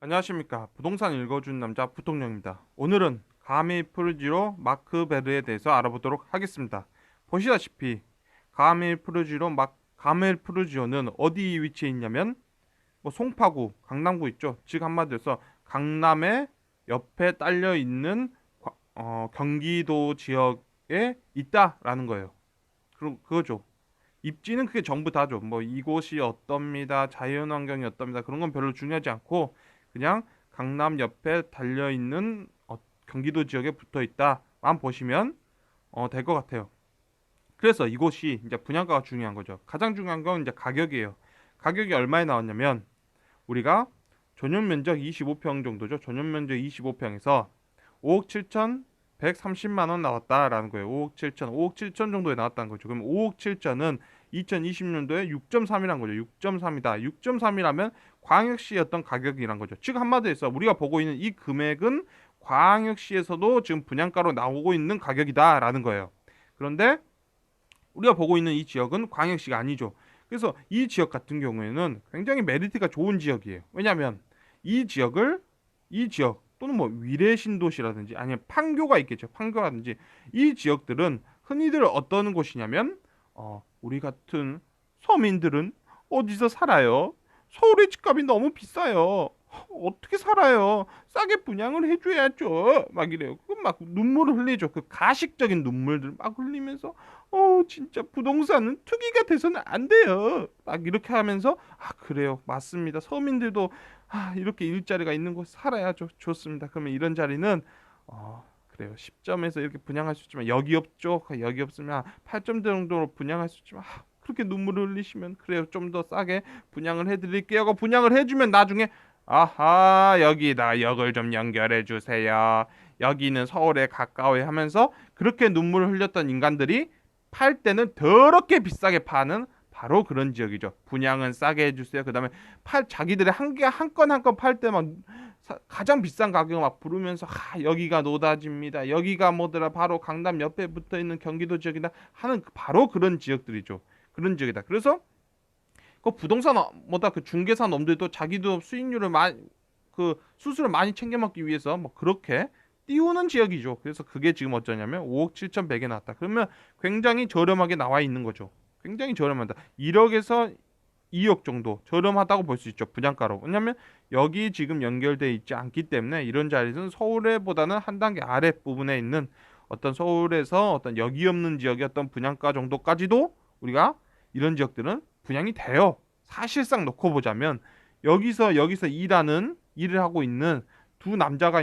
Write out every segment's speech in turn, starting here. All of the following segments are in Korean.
안녕하십니까. 부동산 읽어주는 남자 부통령입니다. 오늘은 가메프르지로 마크베르에 대해서 알아보도록 하겠습니다. 보시다시피 가메프르지오는 어디 위치해 있냐면 송파구, 강남구 있죠. 즉 한마디로 해서 강남의 옆에 딸려 있는 경기도 지역에 있다라는 거예요. 그럼 그거죠. 입지는 그게 전부 다죠. 뭐 이곳이 어떻습니다. 자연환경이 어떻습니다. 그런 건 별로 중요하지 않고 그냥 강남 옆에 달려 있는 경기도 지역에 붙어 있다만 보시면 될 것 같아요. 그래서 이곳이 이제 분양가가 중요한 거죠. 가장 중요한 건 이제 가격이에요. 가격이 얼마에 나왔냐면 우리가 전용 면적 25평 정도죠. 전용 면적 25평에서 5억 7천 130만 원 나왔다라는 거예요. 5억 7천 정도에 나왔다는 거죠. 그럼 5억 7천은 2020년도에 6.3이란 거죠. 6.3이다. 6.3이라면 광역시였던 가격이란 거죠. 즉 한마디로 해서 우리가 보고 있는 이 금액은 광역시에서도 지금 분양가로 나오고 있는 가격이다라는 거예요. 그런데 우리가 보고 있는 이 지역은 광역시가 아니죠. 그래서 이 지역 같은 경우에는 굉장히 메리트가 좋은 지역이에요. 왜냐하면 이 지역 또는 뭐 위례 신도시라든지 아니면 판교가 있겠죠. 판교라든지 이 지역들은 흔히들 어떤 곳이냐면 우리 같은 서민들은 어디서 살아요? 서울의 집값이 너무 비싸요. 어떻게 살아요? 싸게 분양을 해줘야죠. 막 이래요. 그막 눈물을 흘리죠. 그 가식적인 눈물들 막 흘리면서 진짜 부동산은 투기가 돼서는 안 돼요. 막 이렇게 하면서 그래요. 맞습니다. 서민들도 이렇게 일자리가 있는 곳 살아야죠. 좋습니다. 그러면 이런 자리는 그래요. 10점에서 이렇게 분양할 수 있지만 여기 없죠. 여기 없으면 8점 정도로 분양할 수 있지만 그렇게 눈물을 흘리시면 그래요. 좀 더 싸게 분양을 해드릴게요. 하고 분양을 해주면 나중에 여기다 역을 좀 연결해 주세요. 여기는 서울에 가까워요 하면서 그렇게 눈물을 흘렸던 인간들이 팔 때는 더럽게 비싸게 파는 바로 그런 지역이죠. 분양은 싸게 해주세요. 그다음에 자기들의 한 건 한 건 팔 때만 가장 비싼 가격을 막 부르면서 여기가 노다지입니다. 여기가 뭐더라 바로 강남 옆에 붙어 있는 경기도 지역이다 하는 바로 그런 지역들이죠. 그런 지역이다. 그래서 그 부동산 뭐다 그 중개사 놈들도 자기도 수익률을 많이 그 수수료 많이 챙겨 먹기 위해서 뭐 그렇게 띄우는 지역이죠. 그래서 그게 지금 어쩌냐면 5억 7천100에 나왔다. 그러면 굉장히 저렴하게 나와 있는 거죠. 굉장히 저렴하다. 1억에서 2억 정도 저렴하다고 볼 수 있죠. 분양가로. 왜냐면 여기 지금 연결돼 있지 않기 때문에 이런 자리는 서울에보다는 한 단계 아래 부분에 있는 어떤 서울에서 어떤 여기 없는 지역의 어떤 분양가 정도까지도 우리가 이런 지역들은 분양이 돼요. 사실상 놓고 보자면 여기서 일을 하고 있는 두 남녀가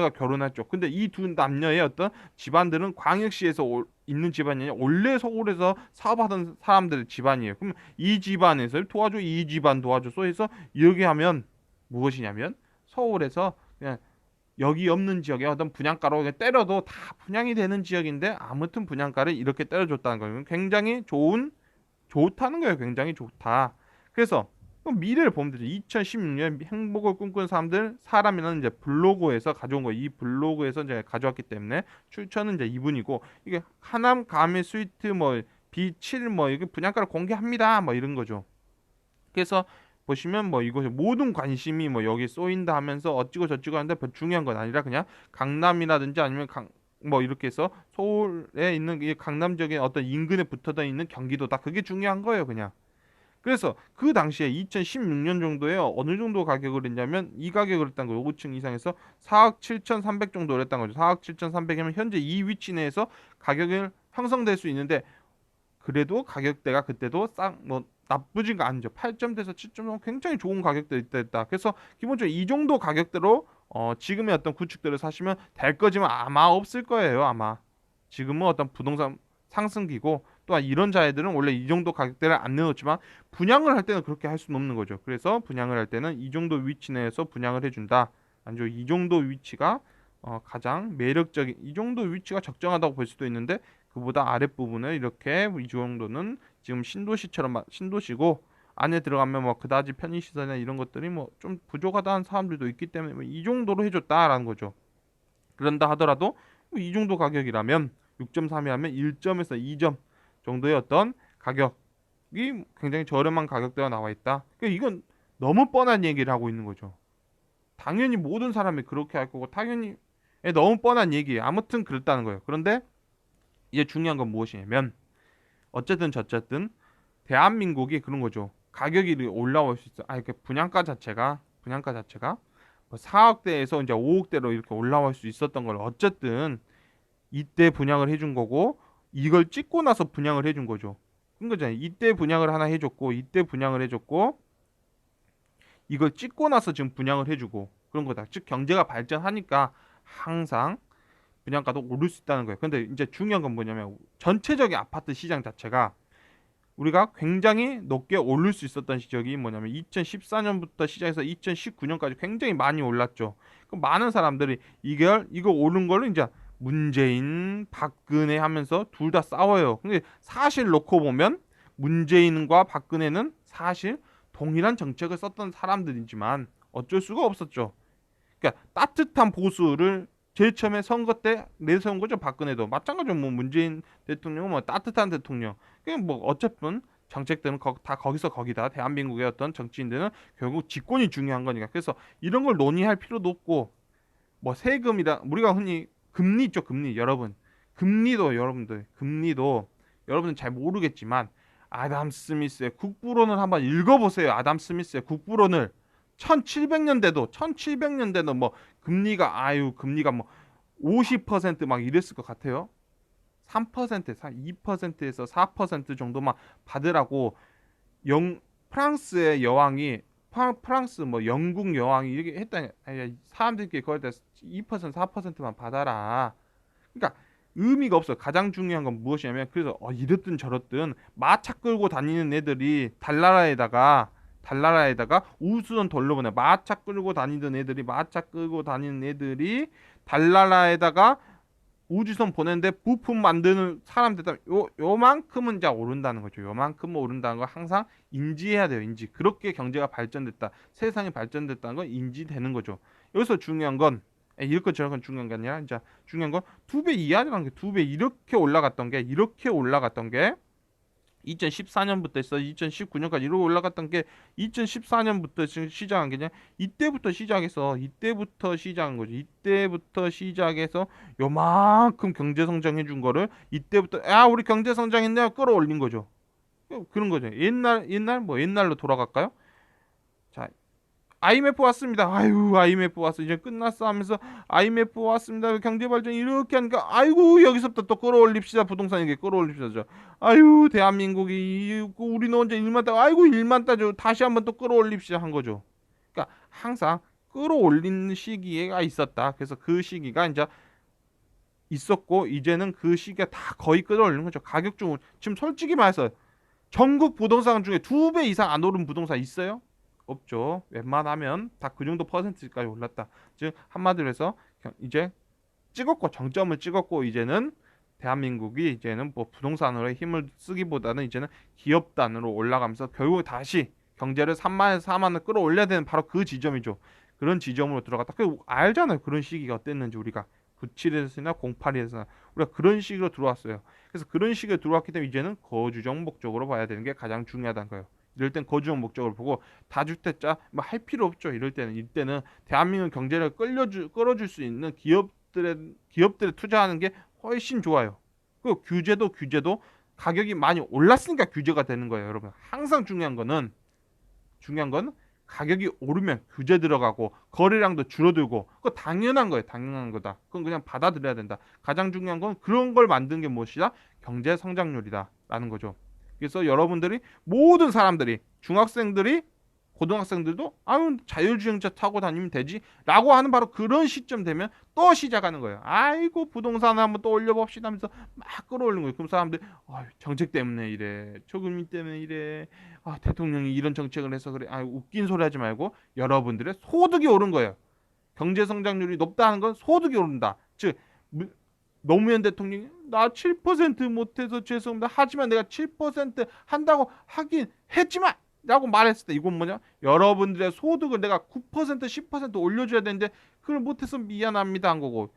결혼했죠. 근데 이 두 남녀의 어떤 집안들은 광역시에서 있는 집안이 아니라 원래 서울에서 사업하던 사람들의 집안이에요. 그럼 이 집안에서 도와줘, 이 집안 도와줘. 해서 이렇게 하면 무엇이냐면 서울에서 그냥 여기 없는 지역에 어떤 분양가로 그냥 때려도 다 분양이 되는 지역인데 아무튼 분양가를 이렇게 때려줬다는 거예요. 굉장히 좋다는 거예요. 굉장히 좋다. 그래서 미래를 보면 되죠. 2016년 행복을 꿈꾸는 사람이라는 이제 블로그에서 가져온 거예요. 이 블로그에서 이제 가져왔기 때문에 출처는 이제 이분이고 이게 하남 가미 스위트 뭐 B7 뭐 이게 분양가를 공개합니다. 뭐 이런 거죠. 그래서 보시면 뭐 이곳에 모든 관심이 뭐 여기 쏘인다 하면서 어찌고 저찌고 하는데 별 중요한 건 아니라 그냥 강남이라든지 아니면 뭐 이렇게 해서 서울에 있는 이 강남 지역의 어떤 인근에 붙어져 있는 경기도다. 그게 중요한 거예요, 그냥. 그래서 그 당시에 2016년 정도에 어느 정도 가격을 했냐면 이 가격을 했던 거예요. 5층 이상에서 4억 7,300 정도를 했던 거죠. 4억 7,300이면 현재 이 위치 내에서 가격을 형성될 수 있는데 그래도 가격대가 그때도 뭐 나쁘지가 않죠. 8점대에서 7점 굉장히 좋은 가격대 있다. 그래서 기본적으로 이 정도 가격대로 지금의 어떤 구축들을 사시면 될 거지만 아마 없을 거예요. 아마 지금은 어떤 부동산 상승기고 또한 이런 자회들은 원래 이 정도 가격대를 안 내놓지만 분양을 할 때는 그렇게 할 수는 없는 거죠. 그래서 분양을 할 때는 이 정도 위치 내에서 분양을 해준다. 아니죠. 이 정도 위치가 가장 매력적인 이 정도 위치가 적정하다고 볼 수도 있는데 그보다 아랫부분을 이렇게 이 정도는 지금 신도시고 안에 들어가면 뭐 그다지 편의시설이나 이런 것들이 뭐 좀 부족하다는 사람들도 있기 때문에 뭐이 정도로 해줬다라는 거죠. 그런다 하더라도 뭐이 정도 가격이라면 6.3이 하면 1점에서 2점 정도의 어떤 가격이 굉장히 저렴한 가격대가 나와 있다. 그러니까 이건 너무 뻔한 얘기를 하고 있는 거죠. 당연히 모든 사람이 그렇게 할 거고 당연히 너무 뻔한 얘기예요. 아무튼 그랬다는 거예요. 그런데 이제 중요한 건 무엇이냐면 어쨌든 저쨌든 대한민국이 그런 거죠. 가격이 올라올 수 있어. 이렇게 분양가 자체가 뭐 4억대에서 이제 5억대로 이렇게 올라올 수 있었던 걸 어쨌든 이때 분양을 해준 거고 이걸 찍고 나서 분양을 해준 거죠. 그런 거잖아요. 이때 분양을 하나 해줬고 이때 분양을 해줬고 이걸 찍고 나서 지금 분양을 해주고 그런 거다. 즉 경제가 발전하니까 항상 분양가도 오를 수 있다는 거예요. 근데 이제 중요한 건 뭐냐면 전체적인 아파트 시장 자체가 우리가 굉장히 높게 오를 수 있었던 시적이 뭐냐면 2014년부터 시작해서 2019년까지 굉장히 많이 올랐죠. 그럼 많은 사람들이 이거 오른 거를 이제 문재인, 박근혜 하면서 둘 다 싸워요. 근데 사실 놓고 보면 문재인과 박근혜는 사실 동일한 정책을 썼던 사람들이지만 어쩔 수가 없었죠. 그러니까 따뜻한 보수를 제일 처음에 선거 때 내세운 거죠. 박근혜도 마찬가지로 뭐 문재인 대통령은 뭐 따뜻한 대통령. 그냥 뭐 어쨌든 정책들은 다 거기서 거기다. 대한민국의 어떤 정치인들은 결국 집권이 중요한 거니까. 그래서 이런 걸 논의할 필요도 없고 뭐 세금이다. 우리가 흔히 금리 있죠. 금리 여러분. 금리도 여러분은 잘 모르겠지만 아담 스미스의 국부론을 한번 읽어보세요. 아담 스미스의 국부론을 1700년대도 뭐 금리가 뭐 50%막 이랬을 것 같아요. 3%, 2%에서 4% 정도만 받으라고 프랑스의 여왕이 프랑스 뭐 영국 여왕이 이렇게 했다니 사람들끼리 거의 다 2%, 4%만 받아라. 그러니까 의미가 없어. 가장 중요한 건 무엇이냐면 그래서 이랬든 저랬든 마차 끌고 다니는 애들이 달나라에다가 우주선 돌려보내 마차 끌고 다니던 애들이 달나라에다가 우주선 보내는데 부품 만드는 사람들 요만큼은 이제 오른다는 거죠. 요만큼은 오른다는 거 항상 인지해야 돼요. 그렇게 경제가 발전됐다. 세상이 발전됐다는 건 인지되는 거죠. 여기서 중요한 건 이렇게 저렇게 중요한 게 아니라 이제 중요한 건 2배 이하라는 게 2배 이렇게 올라갔던 게 2014년부터 해서 2019년까지 이렇게 올라갔던 게 2014년부터 지금 시작한 게 이때부터 시작한 거죠. 이때부터 시작해서 요만큼 경제 성장해 준 거를 이때부터 우리 경제 성장했네 끌어올린 거죠. 그런 거죠. 옛날로 돌아갈까요? 자, IMF 왔습니다. IMF 왔어. 이제 끝났어 하면서 IMF 왔습니다. 경제 발전 이렇게 하니까 여기서부터 또 끌어올립시다. 부동산 이게 끌어올립시다. 대한민국이 우리는 언제 일만 따 일만 따죠. 다시 한번 또 끌어올립시다 한 거죠. 그러니까 항상 끌어올리는 시기가 있었다. 그래서 그 시기가 이제 있었고 이제는 그 시기가 다 거의 끌어올리는 거죠. 가격 중 지금 솔직히 말해서 전국 부동산 중에 2배 이상 안 오른 부동산 있어요? 없죠. 웬만하면 다 그 정도 퍼센트까지 올랐다. 즉 한마디로 해서 이제 정점을 찍었고 이제는 대한민국이 이제는 뭐 부동산으로 힘을 쓰기보다는 이제는 기업 단으로 올라가면서 결국 다시 경제를 3만에서 4만을 끌어올려야 되는 바로 그 지점이죠. 그런 지점으로 들어갔다. 그 알잖아요. 그런 시기가 어땠는지 우리가 97에서나 08에서나 우리가 그런 시기로 들어왔어요. 그래서 그런 시기에 들어왔기 때문에 이제는 거주적 목적으로 봐야 되는 게 가장 중요하다는 거예요. 이럴 땐 거주적 목적을 보고 다주택자 뭐 할 필요 없죠. 이때는 대한민국 경제를 끌어줄 수 있는 기업들에 투자하는 게 훨씬 좋아요. 그리고 규제도 가격이 많이 올랐으니까 규제가 되는 거예요, 여러분. 항상 중요한 건 가격이 오르면 규제 들어가고 거래량도 줄어들고 그거 당연한 거예요. 당연한 거다. 그건 그냥 받아들여야 된다. 가장 중요한 건 그런 걸 만든 게 무엇이다? 경제 성장률이다라는 거죠. 그래서 여러분들이 모든 사람들이 중학생들이 고등학생들도 자율주행차 타고 다니면 되지라고 하는 바로 그런 시점 되면 또 시작하는 거예요. 부동산을 한번 또 올려봅시다 하면서 막 끌어올리는 거예요. 그럼 사람들이 정책 때문에 이래, 저금리 때문에 이래, 대통령이 이런 정책을 해서 그래. 웃긴 소리 하지 말고 여러분들의 소득이 오른 거예요. 경제 성장률이 높다는 건 소득이 오른다. 즉 노무현 대통령이 나 7% 못해서 죄송합니다. 하지만 내가 7% 한다고 하긴 했지만 라고 말했을 때 이건 뭐냐? 여러분들의 소득을 내가 9% 10% 올려줘야 되는데 그걸 못해서 미안합니다 한 거고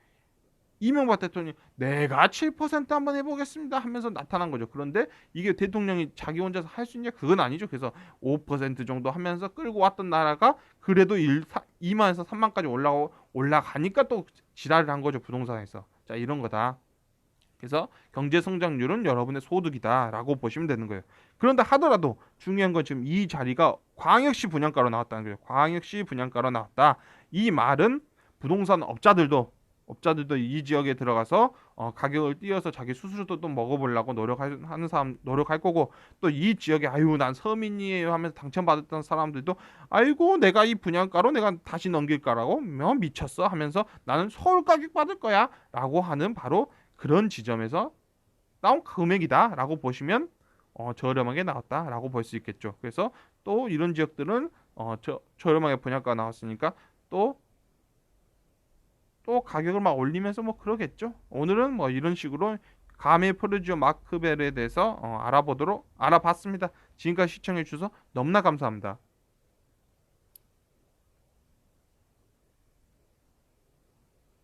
이명박 대통령이 내가 7% 한번 해보겠습니다 하면서 나타난 거죠. 그런데 이게 대통령이 자기 혼자서 할 수 있냐? 그건 아니죠. 그래서 5% 정도 하면서 끌고 왔던 나라가 그래도 2만에서 3만까지 올라가니까 또 지랄을 한 거죠. 부동산에서. 자, 이런 거다. 그래서 경제 성장률은 여러분의 소득이다라고 보시면 되는 거예요. 그런데 하더라도 중요한 건 지금 이 자리가 광역시 분양가로 나왔다는 거예요. 광역시 분양가로 나왔다. 이 말은 부동산 업자들도 이 지역에 들어가서 가격을 띄어서 자기 수수료도 또 먹어보려고 노력하는 사람 노력할 거고, 또 이 지역에 아유 난 서민이에요 하면서 당첨받았던 사람들도 아이고 내가 이 분양가로 내가 다시 넘길까라고 미쳤어 하면서 나는 서울 가격 받을 거야라고 하는 바로 그런 지점에서 나온 금액이다라고 보시면 저렴하게 나왔다라고 볼 수 있겠죠. 그래서 또 이런 지역들은 저렴하게 분양가 나왔으니까 또 가격을 막 올리면서 뭐 그러겠죠. 오늘은 뭐 이런 식으로 가메 포르지오 마크벨에 대해서 알아봤습니다. 지금까지 시청해 주셔서 너무나 감사합니다.